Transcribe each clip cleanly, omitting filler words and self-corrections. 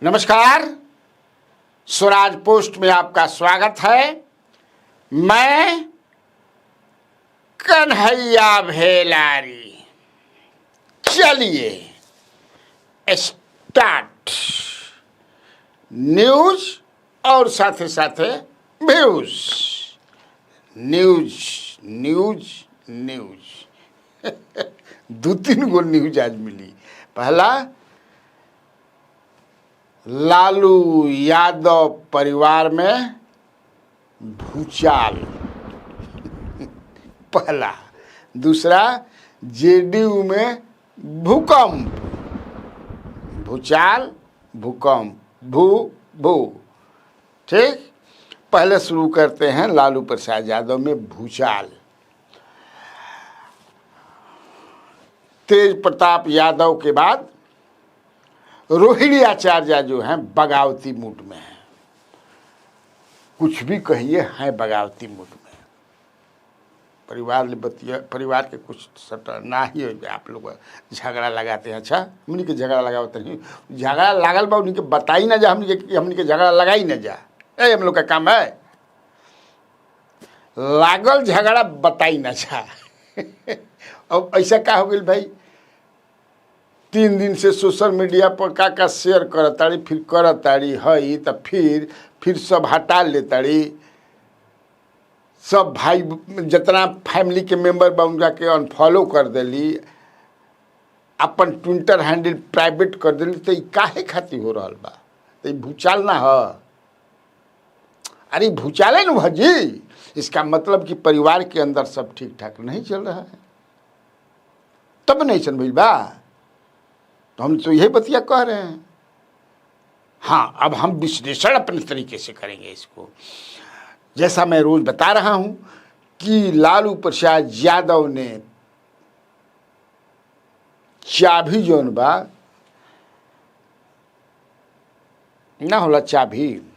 नमस्कार, स्वराज पोस्ट में आपका स्वागत है। मैं कन्हैया भेलारी। चलिए स्टार्ट। न्यूज और साथे साथे व्यूज। न्यूज न्यूज न्यूज दो तीन गो न्यूज आज मिली। पहला, लालू यादव परिवार में भूचाल। पहला। दूसरा, जेडीयू में भूकंप। भूचाल, भूकंप, भू। ठीक, पहले शुरू करते हैं लालू प्रसाद यादव में भूचाल। तेज प्रताप यादव के बाद रोहिणी आचार्य जो हैं बगावती मूड में हैं। कुछ भी कहिए, हैं बगावती मूड में। परिवार के कुछ सटर ना ही हो, आप लोग झगड़ा लगाते हैं। अच्छा, हमनी के झगड़ा लगावत नहीं, झगड़ा लागल बा उन्हीं के बताई ना जा, हमनी के झगड़ा लगाई ना जा। हम लोग का काम है लागल झगड़ा बताई ना जा। अब ऐसा क्या हो गई भाई, 3 दिन से सोशल मीडिया पर का शेयर करताड़ी, फिर करताड़ी हई तो फिर सब हटा लेताड़ी। सब भाई जितना फैमिली के मेंबर बा उनका के अनफॉलो कर देली, अपन ट्विटर हैंडल प्राइवेट कर देली। तो काहे खातिर हो रहा बा? तो भूचाल ना है? अरे भूचाल है ना भाजी। इसका मतलब कि परिवार के अंदर सब ठीक ठाक नहीं चल रहा है, तब नहीं चल भइल बा। तो हम तो यही बतिया कह रहे हैं। हाँ, अब हम विश्लेषण अपने तरीके से करेंगे इसको। जैसा मैं रोज बता रहा हूं कि लालू प्रसाद यादव ने चाबी जोन बा ना होला, चाबी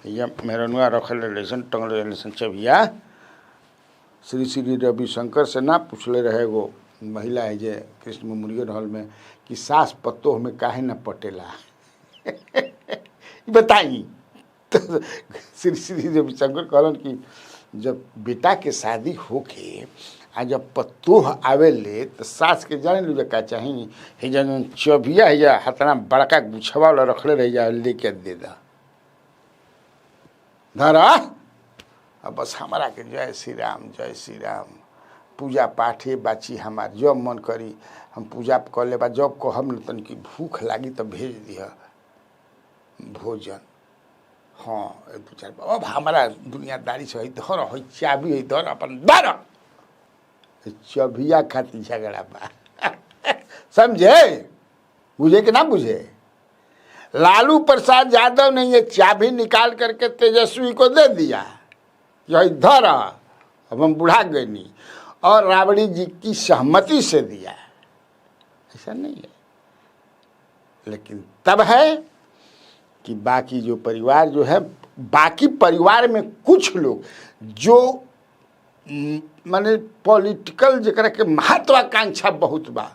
या मेहरनुआ रखल रिलेशन टंगल रिलेशन चाबिया श्री श्री रविशंकर से ना पूछले रहे। गो महिला है जे कृष्ण मेमोरियल हॉल में कि सास पत्तों में काहे न पटेला। बताई तो श्री श्री रविशंकर कहलन कि जब बेटा के शादी होके आ जब पत्तोह आवेले तो सास के जाने लो का चाहिए, हे जन चबिया है या हतना बड़का गुछवा वाला रखले रह जा, लेके दे दा धरा। अब बस हमारा के जय श्री राम पूजा पाठे बाची हमार जब मन करी हम पूजा कर ले बा। जब कहब न तन की भूख लागी तो भेज दिया भोजन। हाँ, 2-4 अब हमारा दुनियादारी से है धर है चाबी है धर अपन धर। चबिया खाती झगड़ा बा। समझे? बुझे कि ना बुझे? लालू प्रसाद यादव ने ये चाबी निकाल करके तेजस्वी को दे दिया, यही धर अब हम बुढ़ा गए नहीं, और राबड़ी जी की सहमति से दिया। ऐसा नहीं है, लेकिन तब है कि बाकी जो परिवार जो है, बाकी परिवार में कुछ लोग जो माने पॉलिटिकल जरा के महत्वाकांक्षा बहुत बा,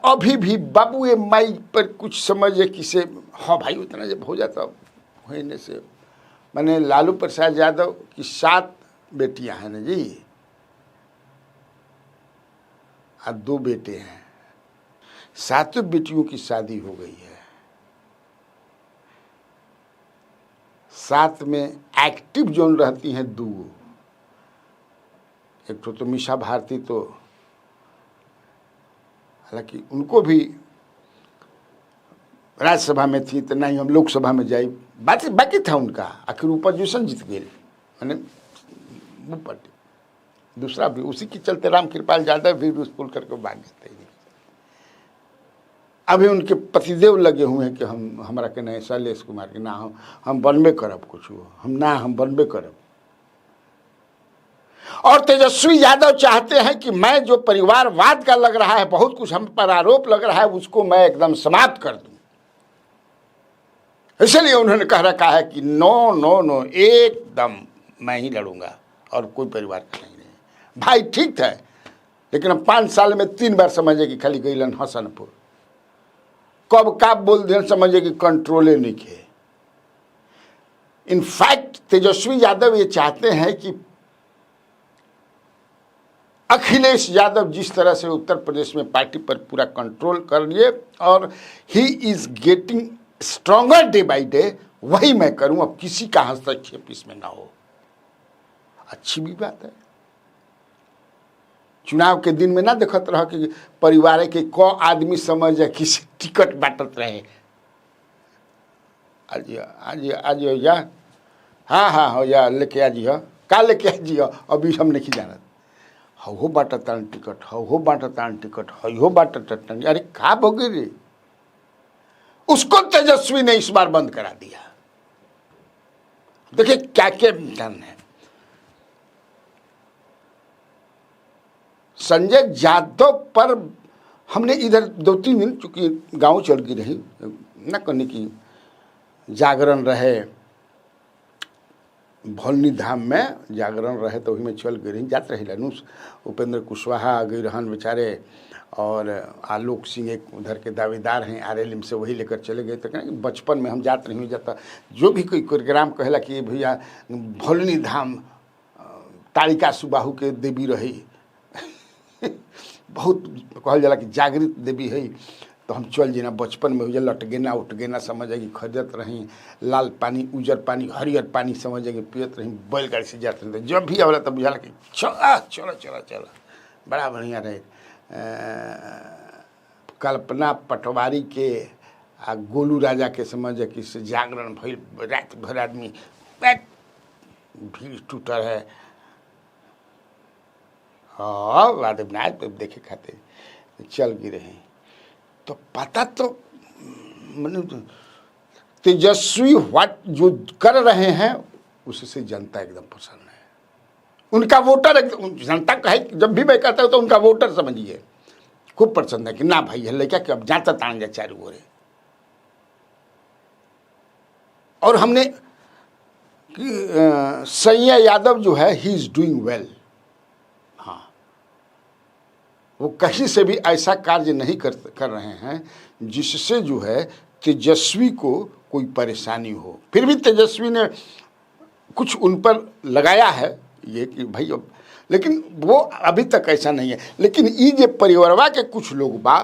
अभी भी बाबू ए माई पर कुछ समझे किसे। हाँ भाई, उतना जब हो जाता होने से माने लालू प्रसाद यादव की 7 बेटियां हैं ना जी, और 2 बेटे हैं। 7 बेटियों की शादी हो गई है। 7 में एक्टिव जोन रहती हैं 2। एक तो मीशा भारती, तो हालांकि उनको भी राज्यसभा में थी तो नहीं हम लोकसभा में जाई, बाकी था उनका। आखिर अपोजिशन जीत गए, मैंने वो पार्टी। दूसरा भी उसी के चलते राम कृपाल यादव भी स्कूल करके भाग गए थे। अभी उनके पतिदेव लगे हुए हैं कि हमारा के नहीं शैलेश कुमार के ना हम बनबे करब कुछ, हम बनबे करब। और तेजस्वी यादव चाहते हैं कि मैं जो परिवारवाद का लग रहा है, बहुत कुछ हम पर आरोप लग रहा है, उसको मैं एकदम समाप्त कर दूं। इसलिए उन्होंने कह रखा है कि नो, एकदम मैं ही लड़ूंगा और कोई परिवार का नहीं। भाई ठीक है, लेकिन अब 5 साल में 3 बार समझे कि खाली गईलन हसनपुर। कब का बोल दे समझे कि कंट्रोले नहीं किए। इनफैक्ट तेजस्वी यादव ये चाहते हैं कि अखिलेश यादव जिस तरह से उत्तर प्रदेश में पार्टी पर पूरा कंट्रोल कर लिए और he is getting stronger day by day, वही मैं करूं, अब किसी का हस्तक्षेप इसमें ना हो। अच्छी भी बात है। चुनाव के दिन में ना देखत रह कि परिवार के को आदमी समझ किसी टिकट बांटत रहे। आज आज आज हो जा, हाँ हाँ हो जा, लेके आ जी, का लेके आ जी, अभी हम नहीं जानत। हो बांटतान टिकट, हो बांटतान टिकट, हो बांटतान, अरे का भोगे रे। उसको तेजस्वी ने इस बार बंद करा दिया। देखिए क्या क्या धन है। संजय यादव पर हमने इधर 2-3 दिन, चूंकि गांव चल गई रही न करने की, जागरण रहे भोलनी धाम में, जागरण रहे तो वही में चल गई रही, जात रही लनुस उपेंद्र कुशवाहा आ गई रहन बेचारे, और आलोक सिंह एक उधर के दावेदार हैं आरएलएम से, वही लेकर चले गए। तो कहें बचपन में हम जात नहीं जाता, जो भी कोई प्रोग्राम कहला कि भैया भोलनी धाम तारिका सुबाहू के देवी रही बहुत कहल जाला कि जागृत देवी है, तो हम चल जीना। बचपन में लटगेना उटगेना समझ कि खरीदत रही, लाल पानी उजर पानी हरियर पानी समझ कि पियत रही, बैलगाड़ी से जाते रहे। जब भी आवला तब बुझाला कि चला चला चला चला, बड़ा बढ़िया रहे। कल्पना पटवारी के आ गोलू राजा के समझ कि जागरण भइल, रात भर आदमी भीड़ टूटल है। हाँ वादनाथ पे देखे खाते चल गई रहे। तो पता तो तेजस्वी व्हाट जो कर रहे हैं उससे जनता एकदम पसंद है। उनका वोटर जनता का है, जब भी मैं कहता हूँ तो उनका वोटर समझिए खूब पसंद है कि ना भाई है लेकिन कि अब जाता तान जा चारू ओरे। और हमने संजय यादव जो है ही इज डूइंग वेल। हाँ, वो कहीं से भी ऐसा कार्य नहीं कर रहे हैं जिससे जो है तेजस्वी को कोई परेशानी हो। फिर भी तेजस्वी ने कुछ उन पर लगाया है ये कि भाई अब, लेकिन वो अभी तक ऐसा नहीं है। लेकिन ये जो परिवारवा के कुछ लोग बा,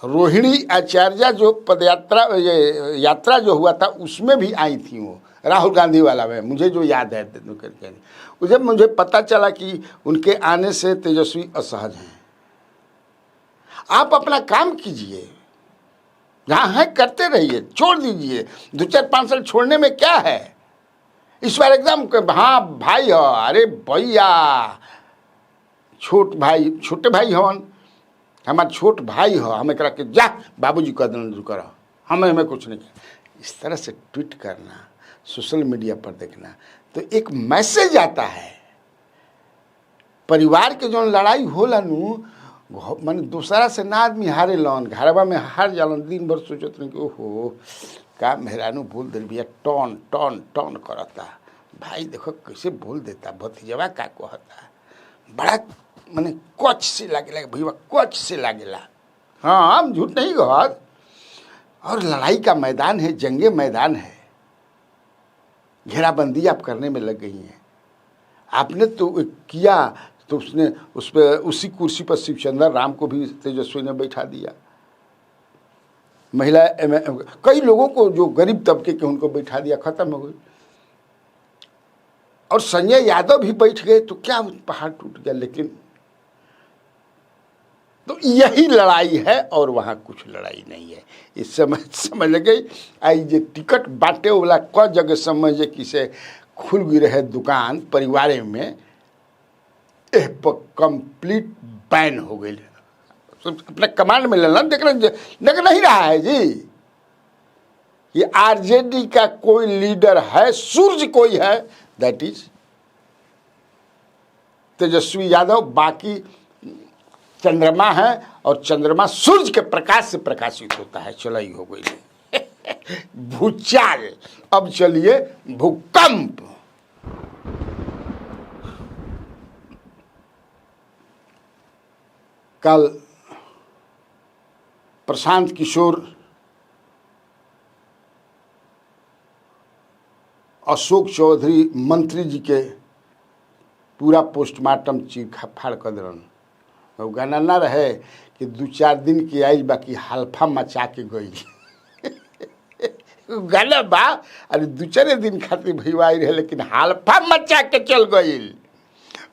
रोहिणी आचार्य जो पदयात्रा यात्रा जो हुआ था उसमें भी आई थी वो, राहुल गांधी वाला में, मुझे जो याद है करके जब मुझे पता चला कि उनके आने से तेजस्वी असहज हैं। आप अपना काम कीजिए, जहाँ है करते रहिए, छोड़ दीजिए। 2-4-5 साल छोड़ने में क्या है। इस बार एकदम हाँ भाई हो, अरे भैया छोटे भाई हवन, हमारा छोट भाई हो, हमें करा के जा बाबूजी कह देना करो, हमें कुछ नहीं किया। इस तरह से ट्वीट करना, सोशल मीडिया पर देखना, तो एक मैसेज आता है। परिवार के जो लड़ाई होला नु माने दूसरा से ना आदमी हारे लन, घरवा में हार जालन, दिन भर सोचत नहीं कि ओहो का मेहरानू बोल दिल भैया, टॉन टॉन टॉन करता। भाई देखो कैसे बोल देता, भतीजवा का कहता, बड़ा माने कच से लागेला भैया, कच से लागेला। हाँ हम झूठ नहीं कहत। और लड़ाई का मैदान है, जंगे मैदान है, घेराबंदी आप करने में लग गई हैं। आपने तो किया तो उसने उस पर उसी कुर्सी पर शिवचंद्र राम को भी तेजस्वी ने बैठा दिया। महिला कई लोगों को जो गरीब तबके के उनको बैठा दिया, खत्म हो गई। और संजय यादव भी बैठ गए तो क्या पहाड़ टूट गया। लेकिन तो यही लड़ाई है और वहाँ कुछ लड़ाई नहीं है। इस समय समझ गई आई जे टिकट बांटे वाला क जगह समझे किसे खुल गई रहे दुकान परिवार में, कंप्लीट बैन हो गई। अपने कमांड में लेना देख नहीं रहा है जी। ये आरजेडी का कोई लीडर है, सूर्य कोई है, दैट इज तेजस्वी यादव। बाकी चंद्रमा है और चंद्रमा सूर्य के प्रकाश से प्रकाशित होता है। चलाई हो गई भूचाल, अब चलिए भूकंप। कल प्रशांत किशोर अशोक चौधरी मंत्री जी के पूरा पोस्टमार्टम चीर फाड़ कर दिलन। वो गाना ना रहे कि 2-4 दिन की आई बाकी हल्फा मचा के गई गाना बा। अरे 2-4 दिन खातिर भैया आई रहे लेकिन हल्फा मचा के चल गई।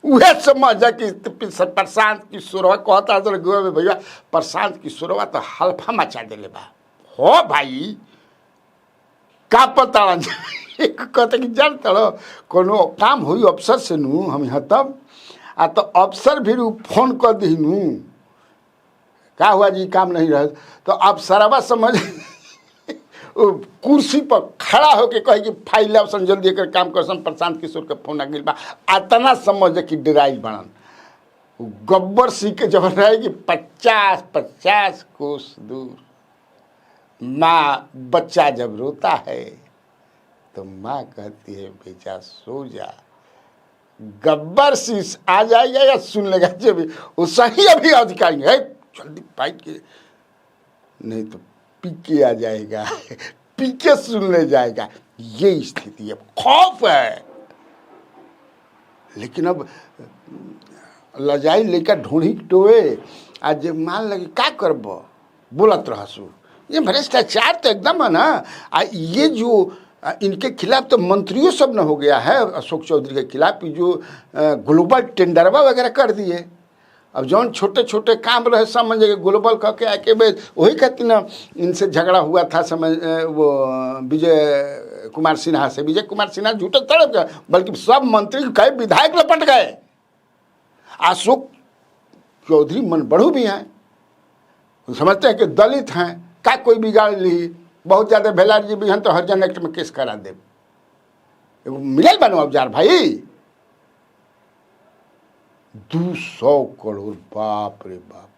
वह समझ कि प्रशांत किशोरवा कहता तो भैया प्रशांत किशोरवा तो हल्फा मचा दिले बा। हो भाई का पता एक कहते कि जान तड़ो कोनो काम हुई अफसर से नू हम यहाँ तब आ तो अफसर भी फोन कर दी नू का हुआ जी काम नहीं रहे तो अफसरवा समझ कुर्सी पर खड़ा होके कहे कि फाइल ऑप्शन जल्दी कर काम कर प्रशांत किशोर के फोन आ गई बा। अतना समझ कि डराइल बनन गब्बर सिंह के जब रहे कि 50-50 कोस दूर माँ बच्चा जब रोता है तो माँ कहती है बेटा सो जा। गब्बर सिंह आ जाएगा या सुन लेगा जब वो सही अभी अधिकारी है जल्दी फाइट के नहीं तो पी के आ जाएगा पी के सुन ले जाएगा। ये स्थिति है खौफ है। लेकिन अब लजाई लेकर ढूंढी टोए आज मान लगे क्या करब बोलत रहसू। ये भ्रष्टाचार तो एकदम है ना। ये जो इनके खिलाफ तो मंत्रियों सब न हो गया है अशोक चौधरी के खिलाफ जो ग्लोबल टेंडरवा वगैरह कर दिए। अब जौन छोटे छोटे काम रहे समझ ग्लोबल कह के आके वही कहती ना इनसे झगड़ा हुआ था समझ वो विजय कुमार सिन्हा से। विजय कुमार सिन्हा झूठे तड़प गए बल्कि सब मंत्री कई विधायक लपट गए। अशोक चौधरी मन बढ़ू भी हैं समझते हैं कि दलित हैं का कोई बिगाड़ ली बहुत ज़्यादा भेलार जी भी हैं तो हरिजन एक्ट में केस करा दे मिलल बनो अवजार भाई 200 करोड़ बाप रे बाप।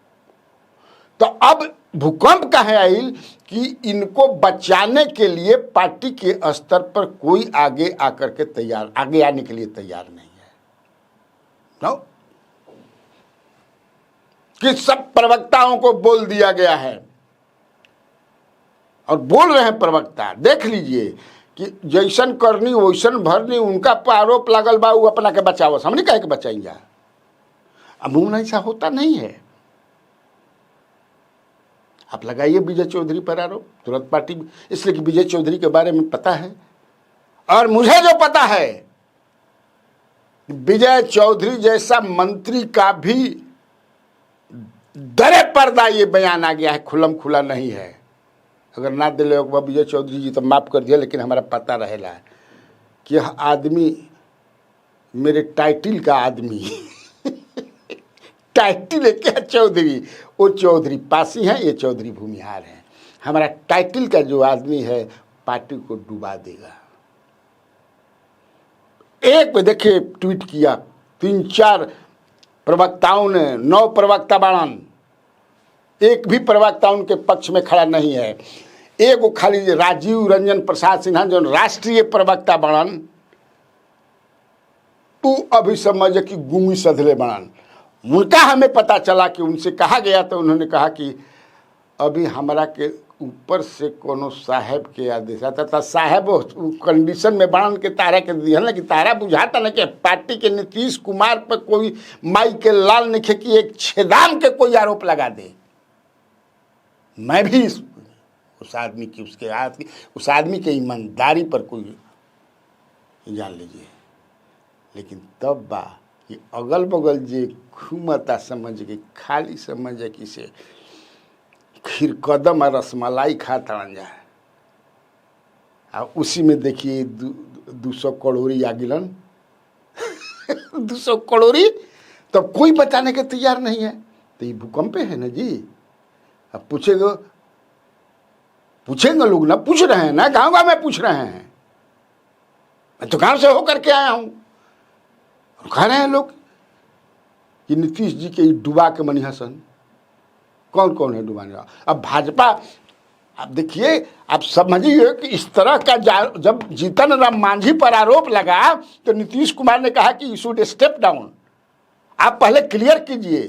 तो अब भूकंप कहाँ आइल कि इनको बचाने के लिए पार्टी के स्तर पर कोई आगे आकर के आगे आने के लिए तैयार नहीं है। नो कि सब प्रवक्ताओं को बोल दिया गया है और बोल रहे हैं प्रवक्ता देख लीजिए कि जैसन करनी वैसन भरनी उनका पर आरोप लागल बा वो अपना के बचावस हमने कहे के बचाएंगे। अब मुंह ऐसा होता नहीं है। आप लगाइए विजय चौधरी पर आरोप तुरंत पार्टी इसलिए कि विजय चौधरी के बारे में पता है और मुझे जो पता है विजय चौधरी जैसा मंत्री का भी दरे पर्दा ये बयान आ गया है खुलम खुला नहीं है। अगर ना दिले विजय चौधरी जी तो माफ़ कर दिया लेकिन हमारा पता रहेला कि यह आदमी मेरे टाइटिल का आदमी टाइटिल है क्या चौधरी वो चौधरी पासी हैं ये चौधरी भूमिहार हैं। हमारा टाइटिल का जो आदमी है पार्टी को डुबा देगा। एक पे देखिए ट्वीट किया 3-4 प्रवक्ताओं ने 9 प्रवक्ता बाणन एक भी प्रवक्ता उनके पक्ष में खड़ा नहीं है। एक वो खाली राजीव रंजन प्रसाद सिन्हा जो राष्ट्रीय प्रवक्ता बनन तू अभी समझ कि गुमी सधले बनन। उनका हमें पता चला कि उनसे कहा गया तो उन्होंने कहा कि अभी हमारा के ऊपर से कोनो साहब के आदेश आता था। साहब कंडीशन में बनन के तारा के दिया ना कि तारा बुझाता ना कि पार्टी के नीतीश कुमार पर कोई माई के लाल निखे कि एक छेदाम के कोई आरोप लगा दे। मैं भी उस आदमी की उस आदमी के ईमानदारी पर कोई जान लीजिए। लेकिन तब बा कि अगल बगल जे घूमता समझ के खाली समझ कि से खीर कदम और रसमलाई खाता जाए और उसी में देखिए 200 करोड़ी आ गिलन 200 करोड़ी तो कोई बताने के तैयार नहीं है। तो ये भूकंप है ना जी। अब पूछेंगे लोग ना पूछ रहे हैं ना गाँव में पूछ रहे हैं। मैं तो गाँव से होकर के आया हूँ कह रहे हैं लोग कि नीतीश जी के डुबा के मनी हसन। कौन कौन है डुबाने वाला? अब भाजपा आप देखिए आप समझिए कि इस तरह का जब जीतन राम मांझी पर आरोप लगा तो नीतीश कुमार ने कहा कि यू शुड स्टेप डाउन। आप पहले क्लियर कीजिए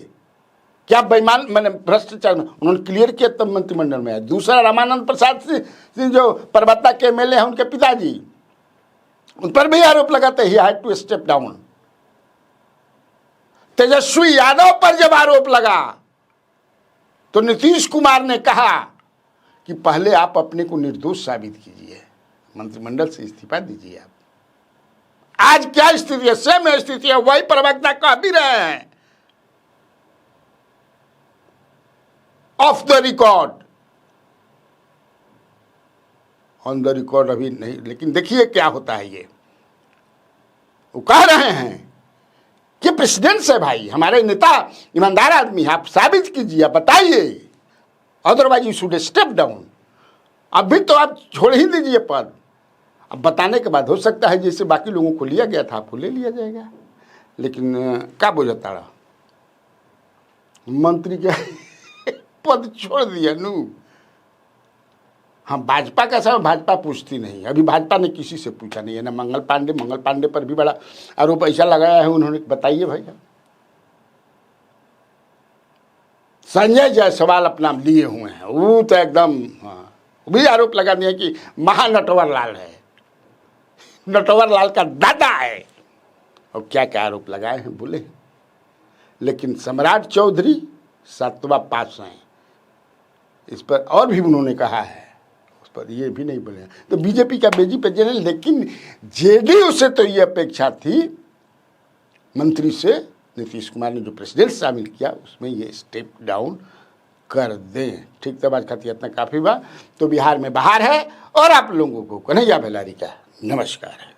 क्या बेईमान मैंने भ्रष्टाचार में उन्होंने क्लियर किया तब मंत्रिमंडल में है। दूसरा रामानंद प्रसाद सिंह जो परबत्ता के एमएलए हैं उनके पिताजी, उन पर भी आरोप लगाते he had to step down. Tejashwi Yadav पर जब आरोप लगा तो नीतीश कुमार ने कहा कि पहले आप अपने को निर्दोष साबित कीजिए, मंत्रिमंडल से इस्तीफा दीजिए आप। आज क्या स्थिति है? सेम स्थिति है, वही प्रवक्ता कह भी रहे हैं of the record, on the record अभी नहीं, लेकिन देखिए क्या होता है। ये वो कह रहे हैं कि प्रेसिडेंट से भाई हमारे नेता ईमानदार आदमी है, आप साबित कीजिए, आप बताइए, otherwise you should step down. अभी तो आप छोड़ ही दीजिए पद, अब बताने के बाद हो सकता है जैसे बाकी लोगों को लिया गया था आपको ले लिया जाएगा। लेकिन क्या बोझता रहा मंत्री के पद छोड़ दिया नू। हाँ, भाजपा का सब भाजपा पूछती नहीं, अभी भाजपा ने किसी से पूछा नहीं है ना। मंगल पांडे पर भी बड़ा आरोप ऐसा लगाया है उन्होंने, बताइए भाई। संजय जायसवाल अपना लिए हुए हैं, वो तो एकदम हाँ, भी आरोप लगा दिया कि महानटवर लाल है, नटवर लाल का दादा है, और क्या क्या आरोप लगाए हैं बोले। लेकिन सम्राट चौधरी 7वां पास हैं, इस पर और भी उन्होंने कहा है, उस पर ये भी नहीं बोले। तो बीजेपी का बेजी पे जेने, लेकिन जेडीयू से तो ये अपेक्षा थी मंत्री से, नीतीश कुमार ने जो प्रेसिडेंट शामिल किया उसमें ये स्टेप डाउन कर दें। ठीक तब आज खाती इतना काफ़ी बा। तो बिहार में बाहर है और आप लोगों को कन्हैया बेलारी का नमस्कार है।